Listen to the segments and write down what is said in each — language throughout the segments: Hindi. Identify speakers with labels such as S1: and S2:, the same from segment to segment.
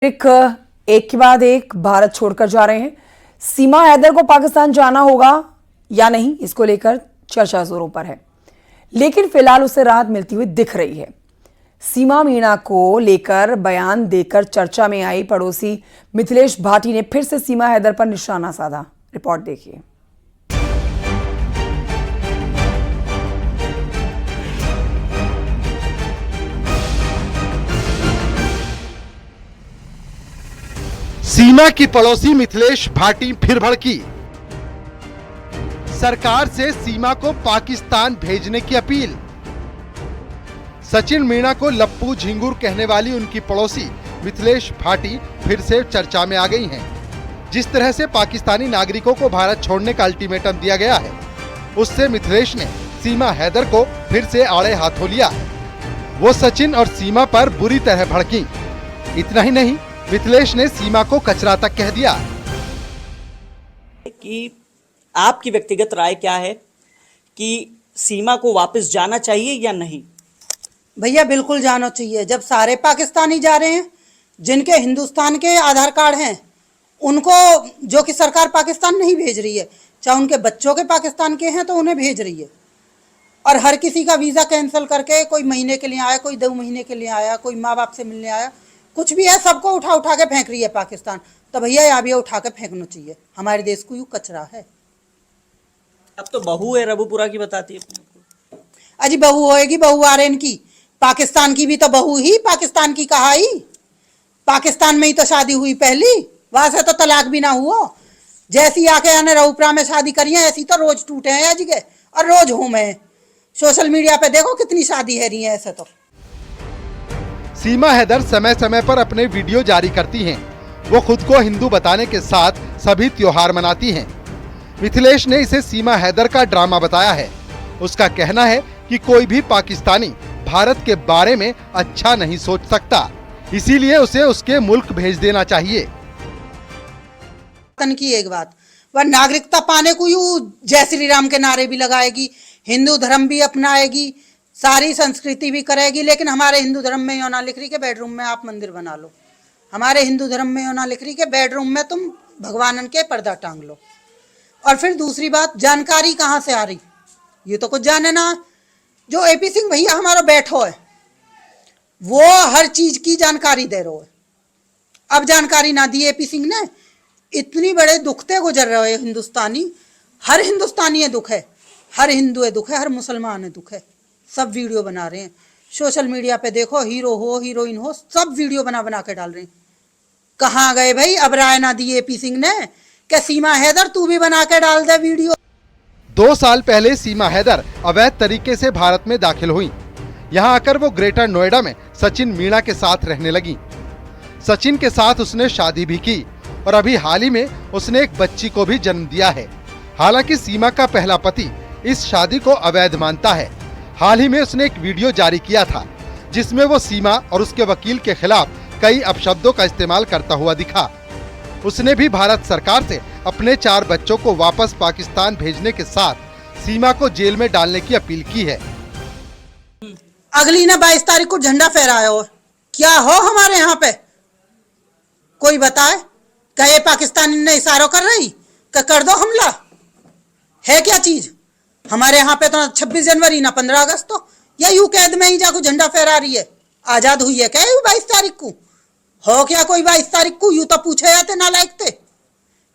S1: एक के बाद एक भारत छोड़कर जा रहे हैं। सीमा हैदर को पाकिस्तान जाना होगा या नहीं, इसको लेकर चर्चा जोरों पर है, लेकिन फिलहाल उसे राहत मिलती हुई दिख रही है। सीमा मीणा को लेकर बयान देकर चर्चा में आई पड़ोसी मिथिलेश भाटी ने फिर से सीमा हैदर पर निशाना साधा। रिपोर्ट देखिए।
S2: सीमा की पड़ोसी मिथिलेश भाटी फिर भड़की। सरकार से सीमा को पाकिस्तान भेजने की अपील। सचिन मीणा को लप्पू झिंगुर कहने वाली उनकी पड़ोसी मिथिलेश भाटी फिर से चर्चा में आ गई हैं। जिस तरह से पाकिस्तानी नागरिकों को भारत छोड़ने का अल्टीमेटम दिया गया है, उससे मिथिलेश ने सीमा हैदर को फिर से आड़े हाथों लिया है। वो सचिन और सीमा पर बुरी तरह भड़की। इतना ही नहीं, मिथिलेश ने सीमा को कचरा तक कह दिया।
S3: कि आपकी व्यक्तिगत राय क्या है कि सीमा को वापस जाना चाहिए या नहीं?
S4: भैया बिल्कुल जाना चाहिए। जब सारे पाकिस्तानी जा रहे हैं, जिनके हिंदुस्तान के आधार कार्ड हैं, उनको जो कि सरकार पाकिस्तान नहीं भेज रही है, चाहे उनके बच्चों के पाकिस्तान के हैं तो उन्हें भेज रही है। और हर किसी का वीज़ा कैंसिल करके, कोई महीने के लिए आया, कोई 2 महीने के लिए आया, कोई माँ बाप से मिलने आया, कुछ भी है, सबको उठा उठा के फेंक रही है पाकिस्तान। तो भैया यहाँ भी उठा के फेंकना चाहिए। हमारे देश को यूँ कचरा है।
S3: अब तो बहू है रबूपुरा की, बताती है।
S4: अजी बहू होएगी, बहू आ रहे इनकी। पाकिस्तान की भी तो बहू ही पाकिस्तान की कहाई। पाकिस्तान में ही तो शादी हुई पहली, वहां से तो तलाक भी ना हुआ। जैसी आके आने रऊपुरा में शादी करी है, ऐसी तो रोज टूटे हैं अजी के, और रोज हूं मैं। सोशल मीडिया पे देखो कितनी शादी है रही है ऐसे तो।
S2: सीमा हैदर समय समय पर अपने वीडियो जारी करती हैं। वो खुद को हिंदू बताने के साथ सभी त्योहार मनाती हैं। मिथिलेश ने इसे सीमा हैदर का ड्रामा बताया है। उसका कहना है कि कोई भी पाकिस्तानी भारत के बारे में अच्छा नहीं सोच सकता, इसीलिए उसे उसके मुल्क भेज देना चाहिए।
S4: तन की एक बात, वह नागरिकता पाने को यूं जय श्री राम के नारे भी लगाएगी, हिंदू धर्म भी अपनाएगी, सारी संस्कृति भी करेगी, लेकिन हमारे हिंदू धर्म में यो ना लिख रही के बेडरूम में आप मंदिर बना लो। हमारे हिंदू धर्म में यो ना लिख रही के बेडरूम में तुम भगवानन के पर्दा टांग लो। और फिर दूसरी बात, जानकारी कहाँ से आ रही, ये तो कुछ जाने ना। जो एपी सिंह भैया हमारा बैठो है, वो हर चीज की जानकारी दे रहे हो है। अब जानकारी ना दी एपी सिंह ने, इतनी बड़े दुखते गुजर रहे हो हिंदुस्तानी। हर हिंदुस्तानी है दुख है, हर हिंदू है दुख है, हर मुसलमान है दुख है। सब वीडियो बना रहे हैं सोशल मीडिया पे, देखो हीरो हो हीरोइन हो, सब वीडियो बना बना के डाल रहे हैं। कहाँ गए भाई? अब राय ना दी एपी सिंह ने कि सीमा हैदर तू भी बना के डाल दे वीडियो।
S2: 2 साल पहले सीमा हैदर अवैध तरीके से भारत में दाखिल हुई। यहाँ आकर वो ग्रेटर नोएडा में सचिन मीणा के साथ रहने लगी। सचिन के साथ उसने शादी भी की और अभी हाल ही में उसने एक बच्ची को भी जन्म दिया है। हालांकि सीमा का पहला पति इस शादी को अवैध मानता है। हाल ही में उसने एक वीडियो जारी किया था, जिसमें वो सीमा और उसके वकील के खिलाफ कई अपशब्दों का इस्तेमाल करता हुआ दिखा। उसने भी भारत सरकार से अपने 4 बच्चों को वापस पाकिस्तान भेजने के साथ सीमा को जेल में डालने की अपील की है।
S4: अगली ना 22 तारीख को झंडा फहराया हो, क्या हो हमारे यहाँ पे कोई बताए? क्या ये पाकिस्तानी ने इशारों कर रही कि कर दो हमला? है क्या चीज? हमारे यहाँ पे तो 26 जनवरी ना 15 अगस्त तो या यूं कैद में ही जाकर झंडा फहरा रही है। आजाद हुई है क्या 22 तारीख को? हो क्या कोई 22 तारीख को? यूं तो पूछे जाते ना लायक थे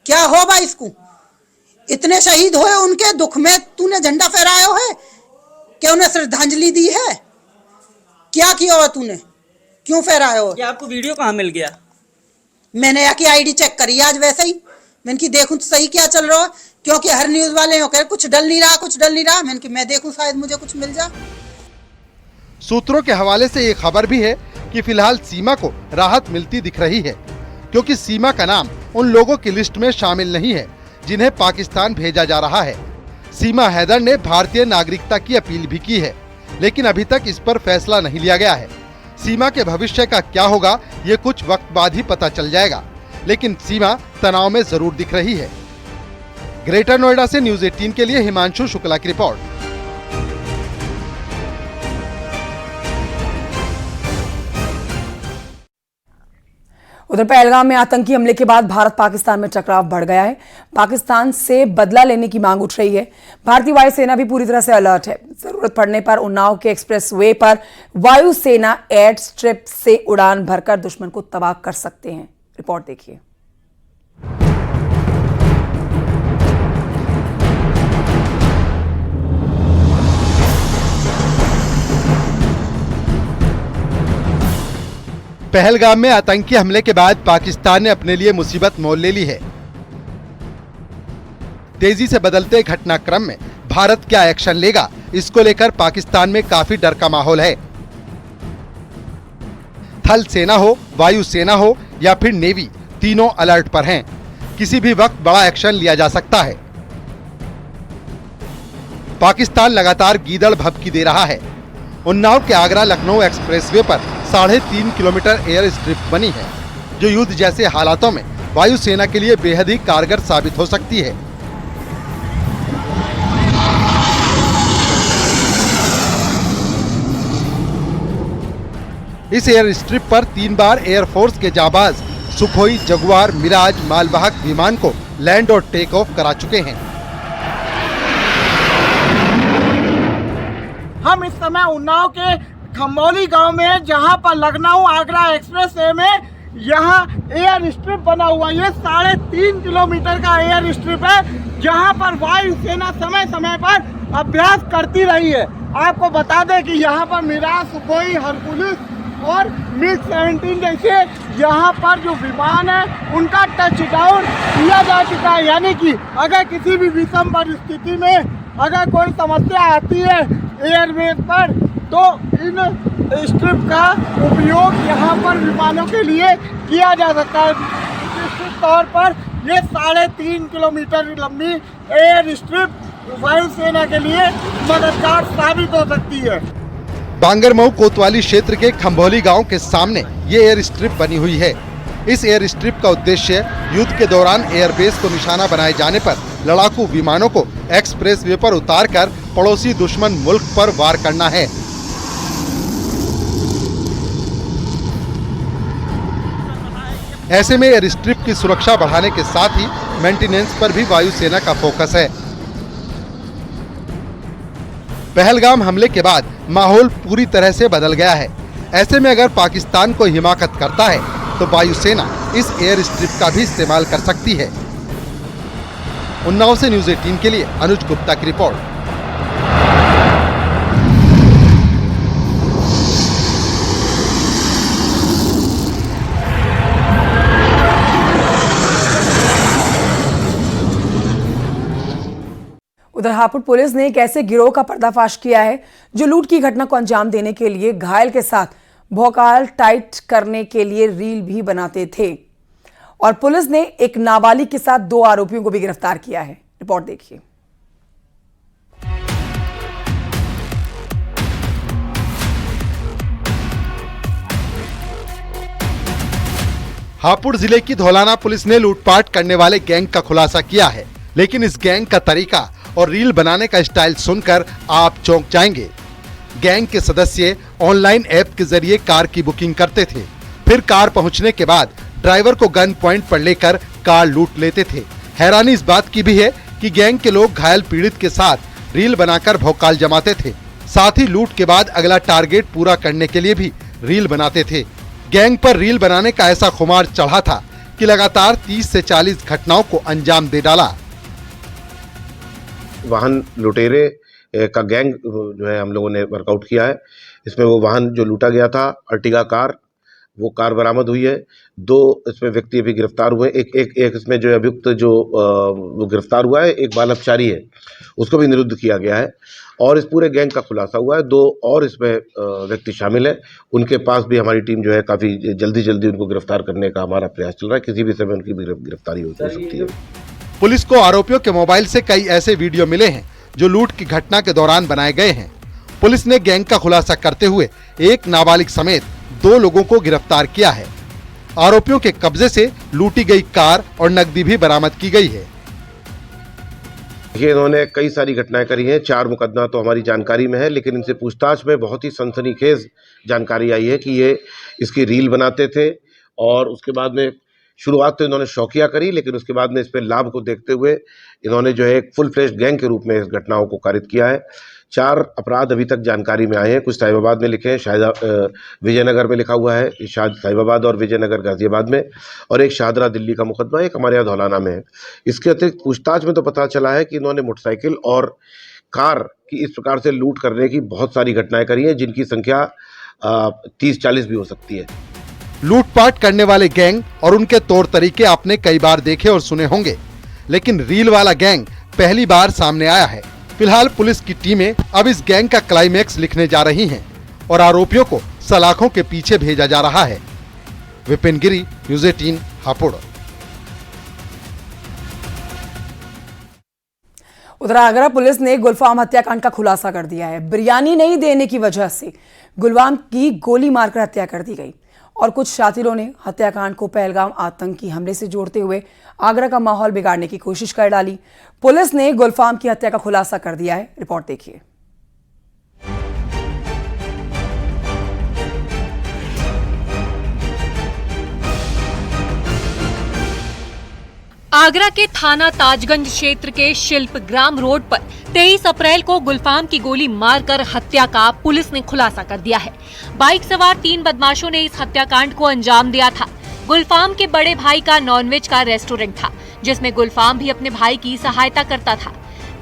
S4: क्या हो 22 को? इतने शहीद हुए, उनके दुख में तूने झंडा फहराया है क्या? उन्हें श्रद्धांजलि दी है क्या? किया हुआ तूने? क्यों फहराया हो?
S3: क्या आपको वीडियो कहाँ मिल गया?
S4: मैंने यहाँ की आईडी चेक करी आज वैसे ही, मैंने की देखूं तो सही क्या चल रहा है, क्योंकि हर न्यूज वाले हो कह कुछ डल नहीं रहा, कुछ डल नहीं रहा। मैंने की मैं देखूं शायद मुझे कुछ मिल जाए।
S2: सूत्रों के हवाले से ये खबर भी है कि फिलहाल सीमा को राहत मिलती दिख रही है, क्योंकि सीमा का नाम उन लोगों की लिस्ट में शामिल नहीं है जिन्हें पाकिस्तान भेजा जा रहा है। सीमा हैदर ने भारतीय नागरिकता की अपील भी की है, लेकिन अभी तक इस पर फैसला नहीं लिया गया है। सीमा के भविष्य का क्या होगा ये कुछ वक्त बाद ही पता चल जाएगा, लेकिन सीमा तनाव में जरूर दिख रही है। ग्रेटर नोएडा से न्यूज़ 18 के लिए हिमांशु शुक्ला की रिपोर्ट।
S1: उधर पहलगाम में आतंकी हमले के बाद भारत पाकिस्तान में टकराव बढ़ गया है। पाकिस्तान से बदला लेने की मांग उठ रही है। भारतीय वायुसेना भी पूरी तरह से अलर्ट है। जरूरत पड़ने पर उन्नाव के एक्सप्रेस वे पर वायुसेना एयर स्ट्रिप से उड़ान भरकर दुश्मन को तबाह कर सकते हैं। रिपोर्ट देखिए।
S2: पहलगाम में आतंकी हमले के बाद पाकिस्तान ने अपने लिए मुसीबत मोल ले ली है। तेजी से बदलते घटनाक्रम में भारत क्या एक्शन लेगा, इसको लेकर पाकिस्तान में काफी डर का माहौल है। थल सेना हो, वायु सेना हो या फिर नेवी, तीनों अलर्ट पर हैं। किसी भी वक्त बड़ा एक्शन लिया जा सकता है। पाकिस्तान लगातार गीदड़ भभकी दे रहा है। उन्नाव के आगरा लखनऊ एक्सप्रेसवे पर 3.5 किलोमीटर एयर स्ट्रिप बनी है, जो युद्ध जैसे हालातों में वायुसेना के लिए बेहद ही कारगर साबित हो सकती है। इस एयर स्ट्रिप पर 3 बार एयरफोर्स के जाबाज सुखोई, जगुआर, मिराज मालवाहक विमान को लैंड और टेक ऑफ करा चुके हैं।
S5: हम इस समय उन्नाव के खम्बौली गांव में, जहां पर लखनऊ आगरा एक्सप्रेसवे में यहाँ एयर स्ट्रिप बना हुआ, ये 3.5 किलोमीटर का एयर स्ट्रिप है, जहां पर वायुसेना समय समय पर अभ्यास करती रही है। आपको बता दें कि यहाँ पर मिराज, सुखोई, हरकुलिस और MiG-17 जैसे यहाँ पर जो विमान है उनका टच डाउन किया जा चुका है। यानी कि अगर किसी भी विषम परिस्थिति में अगर कोई समस्या आती है एयरवेज पर, तो इन स्ट्रिप का उपयोग यहाँ पर विमानों के लिए किया जा सकता है। निश्चित तौर पर ये 3.5 किलोमीटर लंबी एयर स्ट्रिप वायुसेना के लिए मददगार साबित हो सकती है।
S2: बांगरमऊ कोतवाली क्षेत्र के खम्भौली गांव के सामने ये एयर स्ट्रिप बनी हुई है। इस एयर स्ट्रिप का उद्देश्य युद्ध के दौरान एयरबेस को निशाना बनाए जाने पर लड़ाकू विमानों को एक्सप्रेस वे पर उतारकर पड़ोसी दुश्मन मुल्क पर वार करना है। ऐसे में एयर स्ट्रिप की सुरक्षा बढ़ाने के साथ ही मेंटेनेंस पर भी वायुसेना का फोकस है। पहलगाम हमले के बाद माहौल पूरी तरह से बदल गया है। ऐसे में अगर पाकिस्तान को हिमाकत करता है तो वायुसेना इस एयर स्ट्रिप का भी इस्तेमाल कर सकती है। उन्नाव से न्यूज़ 18 के लिए अनुज गुप्ता की रिपोर्ट।
S1: उधर हापुड़ पुलिस ने एक ऐसे गिरोह का पर्दाफाश किया है जो लूट की घटना को अंजाम देने के लिए घायल के साथ भौकाल टाइट करने के लिए रील भी बनाते थे। और पुलिस ने एक नाबालिग के साथ 2 आरोपियों को भी गिरफ्तार किया है। रिपोर्ट देखिए।
S2: हापुड़ जिले की धौलाना पुलिस ने लूटपाट करने वाले गैंग का खुलासा किया है, लेकिन इस गैंग का तरीका और रील बनाने का स्टाइल सुनकर आप चौंक जाएंगे। गैंग के सदस्य ऑनलाइन ऐप के जरिए कार की बुकिंग करते थे, फिर कार पहुंचने के बाद ड्राइवर को गन पॉइंट पर लेकर कार लूट लेते थे। हैरानी इस बात की भी है कि गैंग के लोग घायल पीड़ित के साथ रील बनाकर भौकाल जमाते थे, साथ ही लूट के बाद अगला टारगेट पूरा करने के लिए भी रील बनाते थे। गैंग पर रील बनाने का ऐसा खुमार चढ़ा था कि लगातार 30 से 40 घटनाओं को अंजाम दे डाला।
S6: वाहन लुटेरे का गैंग जो है हम लोगों ने वर्कआउट किया है। इसमें वो वाहन जो लूटा गया था अर्टिगा कार, वो कार बरामद हुई है। 2 इसमें व्यक्ति अभी गिरफ्तार हुए। एक इसमें जो अभियुक्त जो वो गिरफ्तार हुआ है, एक बाल अपचारी है, उसको भी निरुद्ध किया गया है। और इस पूरे गैंग का खुलासा हुआ है। 2 और इसमें व्यक्ति शामिल है, उनके पास भी हमारी टीम जो है काफ़ी जल्दी उनको गिरफ्तार करने का हमारा प्रयास चल रहा है। किसी भी समय उनकी गिरफ्तारी हो सकती है।
S2: पुलिस को आरोपियों के मोबाइल से कई ऐसे वीडियो मिले हैं जो लूट की घटना के दौरान बनाए गए हैं। पुलिस ने गैंग का खुलासा करते हुए एक नाबालिग समेत 2 लोगों को गिरफ्तार किया है। आरोपियों के कब्जे से लूटी गई कार और नकदी भी बरामद की गई है।
S6: ये इन्होंने कई सारी घटनाएं करी हैं। 4 मुकदमा तो हमारी जानकारी में है, लेकिन इनसे पूछताछ में बहुत ही सनसनीखेज जानकारी आई है कि ये इसकी रील बनाते थे और उसके बाद में शुरुआत तो इन्होंने शौकिया करी, लेकिन उसके बाद में इस पर लाभ को देखते हुए इन्होंने जो है एक फुल फ्लेश गैंग के रूप में इस घटनाओं को कारित किया है। 4 अपराध अभी तक जानकारी में आए हैं। कुछ साहिबाबाद में लिखे हैं, शायद विजयनगर में लिखा हुआ है, शायद साहिबाबाद और विजयनगर गाजियाबाद में, और एक शाहदरा दिल्ली का मुकदमा, एक हमारे यहाँ धौलाना में है। इसके अतिरिक्त पूछताछ में तो पता चला है कि इन्होंने मोटरसाइकिल और कार की इस प्रकार से लूट करने की बहुत सारी घटनाएं करी हैं, जिनकी संख्या 30-40 भी हो सकती है।
S2: लूटपाट करने वाले गैंग और उनके तौर तरीके आपने कई बार देखे और सुने होंगे, लेकिन रील वाला गैंग पहली बार सामने आया है। फिलहाल पुलिस की टीमें अब इस गैंग का क्लाइमैक्स लिखने जा रही हैं और आरोपियों को सलाखों के पीछे भेजा जा रहा है। विपिन गिरी, न्यूज़ 18, हापुड़।
S1: उधर आगरा पुलिस ने गुलफाम हत्याकांड का खुलासा कर दिया है। बिरयानी नहीं देने की वजह से गुलफाम की गोली मारकर हत्या कर दी गई और कुछ शातिरों ने हत्याकांड को पहलगाम आतंकी हमले से जोड़ते हुए आगरा का माहौल बिगाड़ने की कोशिश कर डाली। पुलिस ने गुलफाम की हत्या का खुलासा कर दिया है। रिपोर्ट देखिए।
S7: आगरा के थाना ताजगंज क्षेत्र के शिल्प ग्राम रोड पर 23 अप्रैल को गुलफाम की गोली मारकर हत्या का पुलिस ने खुलासा कर दिया है। बाइक सवार 3 बदमाशों ने इस हत्याकांड को अंजाम दिया था। गुलफाम के बड़े भाई का नॉनवेज का रेस्टोरेंट था, जिसमें गुलफाम भी अपने भाई की सहायता करता था।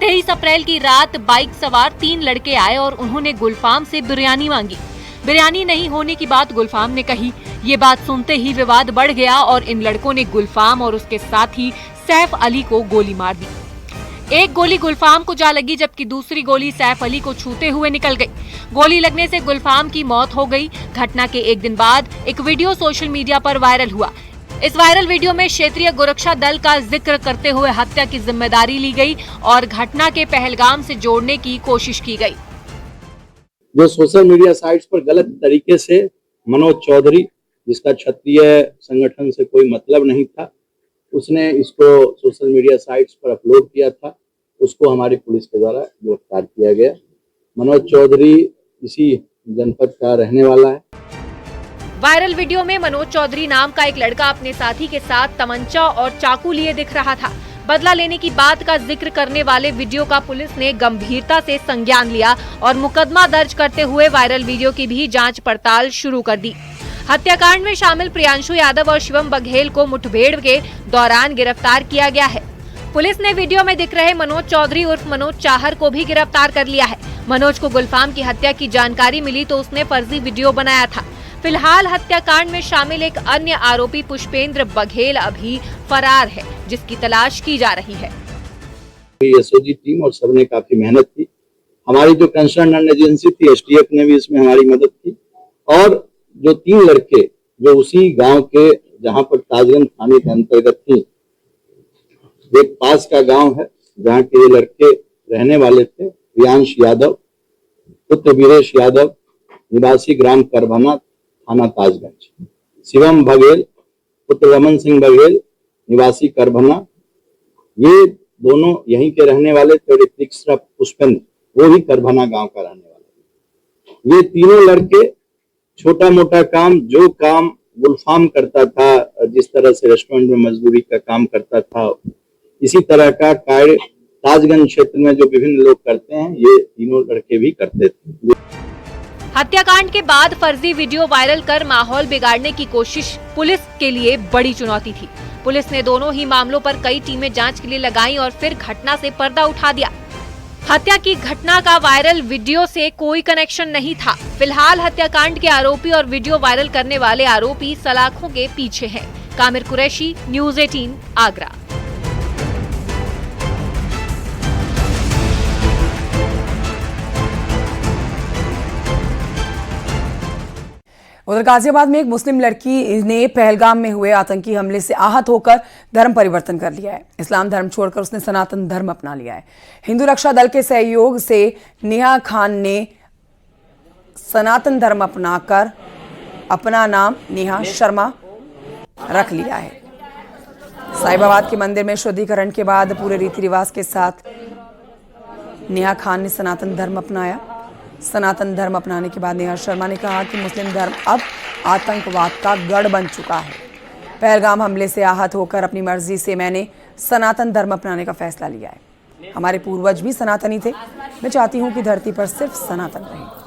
S7: 23 अप्रैल की रात बाइक सवार 3 लड़के आए और उन्होंने गुलफाम से बिरयानी मांगी। बिरयानी नहीं होने की बात गुलफाम ने कही। ये बात सुनते ही विवाद बढ़ गया और इन लड़कों ने गुलफाम और उसके साथी सैफ अली को गोली मार दी। एक गोली गुलफाम को जा लगी, जबकि दूसरी गोली सैफ अली को छूते हुए निकल गई। गोली लगने से गुलफाम की मौत हो गई। घटना के एक दिन बाद एक वीडियो सोशल मीडिया पर वायरल हुआ। इस वायरल वीडियो में क्षेत्रीय गोरक्षा दल का जिक्र करते हुए हत्या की जिम्मेदारी ली गई और घटना के पहलगाम से जोड़ने की कोशिश की गई।
S8: जो सोशल मीडिया साइट्स पर गलत तरीके से मनोज चौधरी, जिसका क्षत्रिय संगठन से कोई मतलब नहीं था, उसने इसको सोशल मीडिया साइट्स पर अपलोड किया था। उसको हमारी पुलिस के द्वारा गिरफ्तार किया गया। मनोज चौधरी इसी जनपद का रहने वाला है।
S7: वायरल वीडियो में मनोज चौधरी नाम का एक लड़का अपने साथी के साथ तमंचा और चाकू लिए दिख रहा था। बदला लेने की बात का जिक्र करने वाले वीडियो का पुलिस ने गंभीरता से संज्ञान लिया और मुकदमा दर्ज करते हुए वायरल वीडियो की भी जांच पड़ताल शुरू कर दी। हत्याकांड में शामिल प्रियांशु यादव और शिवम बघेल को मुठभेड़ के दौरान गिरफ्तार किया गया है। पुलिस ने वीडियो में दिख रहे मनोज चौधरी उर्फ मनोज चाहर को भी गिरफ्तार कर लिया है। मनोज को गुलफाम की हत्या की जानकारी मिली तो उसने फर्जी वीडियो बनाया था। फिलहाल हत्याकांड में शामिल एक अन्य आरोपी पुष्पेंद्र बघेल अभी फरार है, जिसकी तलाश की जा रही है।
S8: एसओजी टीम और सबने काफी मेहनत की। हमारी जो कंसर्न एजेंसी थी एसटीएफ ने भी इसमें हमारी मदद की और जो 3 लड़के जो उसी गांव के, जहां पर ताजगंज थाने के अंतर्गत थी, एक पास का गांव है जहां के ये लड़के रहने वाले थे। प्रियांश यादव पुत्र वीरेश यादव निवासी ग्राम करभना थाना ताजगंज, शिवम बघेल पुत्र रमन सिंह बघेल निवासी करभना, ये दोनों यहीं के रहने वाले थे। और तीसरा पुष्पेंद्र, वो भी करभना गांव का रहने वाला। ये तीनों लड़के छोटा मोटा काम, जो काम गुलफाम करता था, जिस तरह से रेस्टोरेंट में मजदूरी का काम करता था, इसी तरह का कार्य ताजगंज क्षेत्र में जो विभिन्न लोग करते हैं, ये तीनों लड़के भी करते थे।
S7: हत्याकांड के बाद फर्जी वीडियो वायरल कर माहौल बिगाड़ने की कोशिश पुलिस के लिए बड़ी चुनौती थी। पुलिस ने दोनों ही मामलों पर कई टीमें जांच के लिए लगाईं और फिर घटना से पर्दा उठा दिया। हत्या की घटना का वायरल वीडियो से कोई कनेक्शन नहीं था। फिलहाल हत्याकांड के आरोपी और वीडियो वायरल करने वाले आरोपी सलाखों के पीछे हैं। कामिर कुरैशी, न्यूज़ 18, आगरा।
S1: उधर गाजियाबाद में एक मुस्लिम लड़की ने पहलगाम में हुए आतंकी हमले से आहत होकर धर्म परिवर्तन कर लिया है। इस्लाम धर्म छोड़कर उसने सनातन धर्म अपना लिया है। हिंदू रक्षा दल के सहयोग से नेहा खान ने सनातन धर्म अपनाकर अपना नाम नेहा शर्मा रख लिया है। साहिबाबाद के मंदिर में शुद्धिकरण के बाद पूरे रीति रिवाज के साथ नेहा खान ने सनातन धर्म अपनाया। सनातन धर्म अपनाने के बाद नेहा शर्मा ने कहा कि मुस्लिम धर्म अब आतंकवाद का गढ़ बन चुका है। पहलगाम हमले से आहत होकर अपनी मर्जी से मैंने सनातन धर्म अपनाने का फैसला लिया है। हमारे पूर्वज भी सनातनी थे। मैं चाहती हूँ कि धरती पर सिर्फ सनातन रहे।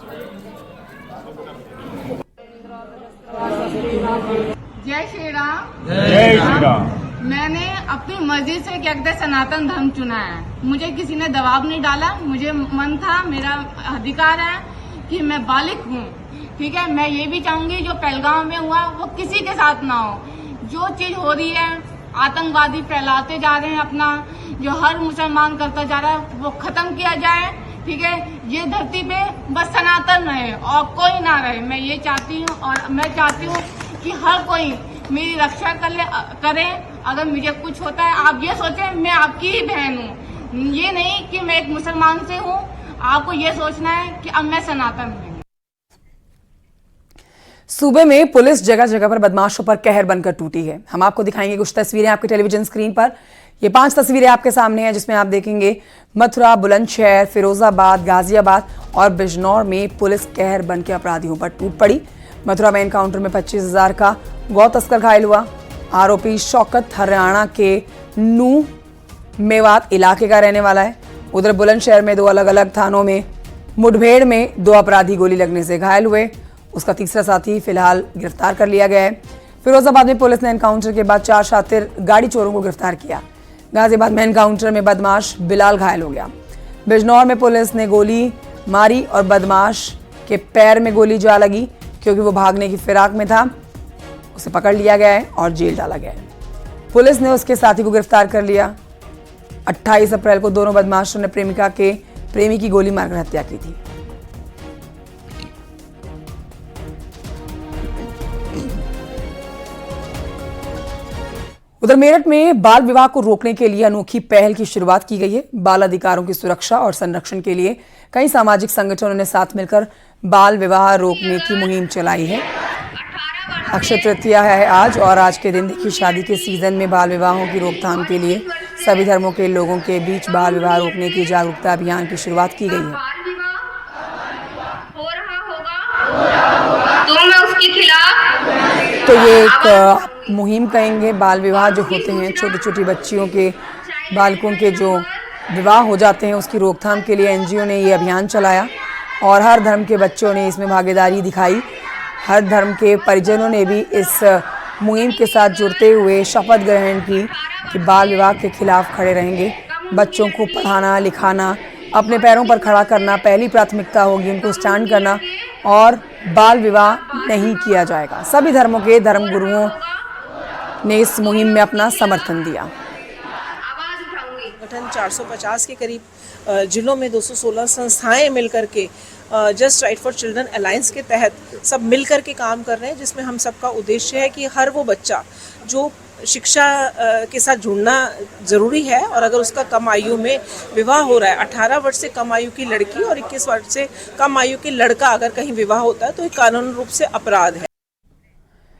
S9: जय श्री राम। जय श्री राम। मैंने अपनी मर्जी से क्या कहते हैं सनातन धर्म चुना है। मुझे किसी ने दबाव नहीं डाला। मुझे मन था, मेरा अधिकार है कि मैं बालिक हूँ। ठीक है, मैं ये भी चाहूंगी जो पहलगाम में हुआ वो किसी के साथ ना हो। जो चीज हो रही है, आतंकवादी फैलाते जा रहे हैं अपना, जो हर मुसलमान करता जा रहा है वो खत्म किया जाए। ठीक है, ये धरती पे बस सनातन रहे और कोई ना रहे। मैं ये चाहती हूँ और मैं चाहती हूँ कि हर कोई मेरी रक्षा करे। अगर मुझे कुछ होता है, आप ये सोचें मैं आपकी ही बहन हूँ, ये नहीं कि मैं एक मुसलमान से हूँ। आपको ये सोचना है कि अब मैं सनातन हूँ।
S1: सूबे में पुलिस जगह जगह पर बदमाशों पर कहर बनकर टूटी है। हम आपको दिखाएंगे कुछ तस्वीरें आपके टेलीविजन स्क्रीन पर। ये 5 तस्वीरें आपके सामने हैं, जिसमें आप देखेंगे मथुरा, बुलंदशहर, फिरोजाबाद, गाजियाबाद और बिजनौर में पुलिस कहर बन के अपराधियों पर टूट पड़ी। मथुरा में एनकाउंटर में 25,000 का गौ तस्कर घायल हुआ। आरोपी शौकत हरियाणा के नू मेवात इलाके का रहने वाला है। उधर बुलंदशहर में 2 अलग अलग थानों में मुठभेड़ में 2 अपराधी गोली लगने से घायल हुए। उसका तीसरा साथी फिलहाल गिरफ्तार कर लिया गया है। फिरोजाबाद में पुलिस ने एनकाउंटर के बाद 4 शातिर गाड़ी चोरों को गिरफ्तार किया। गाजियाबाद में एनकाउंटर में बदमाश बिलाल घायल हो गया। बिजनौर में पुलिस ने गोली मारी और बदमाश के पैर में गोली जा लगी, क्योंकि वो भागने की फिराक में था। उसे पकड़ लिया गया है और जेल डाला गया है। पुलिस ने उसके साथी को गिरफ्तार कर लिया। 28 अप्रैल को दोनों बदमाशों ने प्रेमिका के प्रेमी की गोली मारकर हत्या की थी। उधर मेरठ में बाल विवाह को रोकने के लिए अनोखी पहल की शुरुआत की गई है। बाल अधिकारों की सुरक्षा और संरक्षण के लिए कई सामाजिक संगठनों ने साथ मिलकर बाल विवाह रोकने की मुहिम चलाई है। अक्षय तृतीया है आज, और आज के दिन देखिए शादी के सीजन में बाल विवाहों की रोकथाम के लिए सभी धर्मों के लोगों के बीच बाल विवाह रोकने की जागरूकता अभियान की शुरुआत की गई है।
S9: तो मैं उसके खिलाफ
S1: तो ये एक मुहिम कहेंगे। बाल विवाह जो होते हैं, छोटी छोटी बच्चियों के, बालकों के जो विवाह हो जाते हैं, उसकी रोकथाम के लिए एनजीओ ने ये अभियान चलाया और हर धर्म के बच्चों ने इसमें भागीदारी दिखाई। हर धर्म के परिजनों ने भी इस मुहिम के साथ जुड़ते हुए शपथ ग्रहण की कि बाल विवाह के खिलाफ खड़े रहेंगे। बच्चों को पढ़ाना लिखाना, अपने पैरों पर खड़ा करना पहली प्राथमिकता होगी, उनको स्टैंड करना, और बाल विवाह नहीं किया जाएगा। सभी धर्मों के धर्मगुरुओं ने इस मुहिम में अपना समर्थन दिया।
S10: संगठन 450 के करीब जिलों में 216 संस्थाएं मिलकर के just right for children alliance के तहत सब मिलकर के काम कर रहे हैं, जिसमें हम सबका उद्देश्य है कि हर वो बच्चा जो शिक्षा के साथ जुड़ना ज़रूरी है, और अगर उसका कम आयु में विवाह हो रहा है, 18 वर्ष से कम आयु की लड़की और 21 वर्ष से कम आयु के लड़का अगर कहीं विवाह होता है तो ये कानूनी रूप से अपराध है।